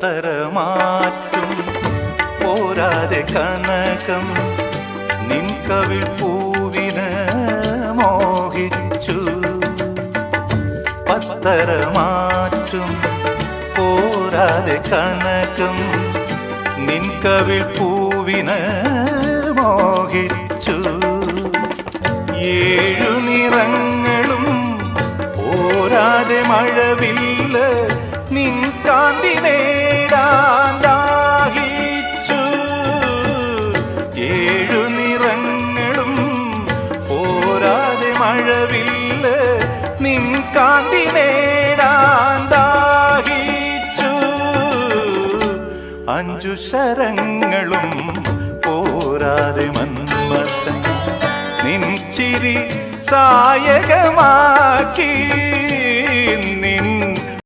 പത്തരമാറ്റും പോരാതെ കനകം നിൻ കവിൾ പൂവിന് മോഹിച്ചു. പത്തരമാറ്റും പോരാതെ കനകം നിൻ കവിൾ പൂവിന് മോഹിച്ചു. ഏഴു നിറങ്ങളും പോരാതെ മഴവില്ല നിൻ കാന്തി നേടാൻ ദാഹിച്ചു. ഏഴു നിറങ്ങളും പോരാതെ മഴവില്ല നിൻ കാന്തി നേടാൻ ദാഹിച്ചു. അഞ്ചു ശരങ്ങളും പോരാതെ മന്മഥൻ നിൻ ചിരി സായകമാക്കി. നിൻ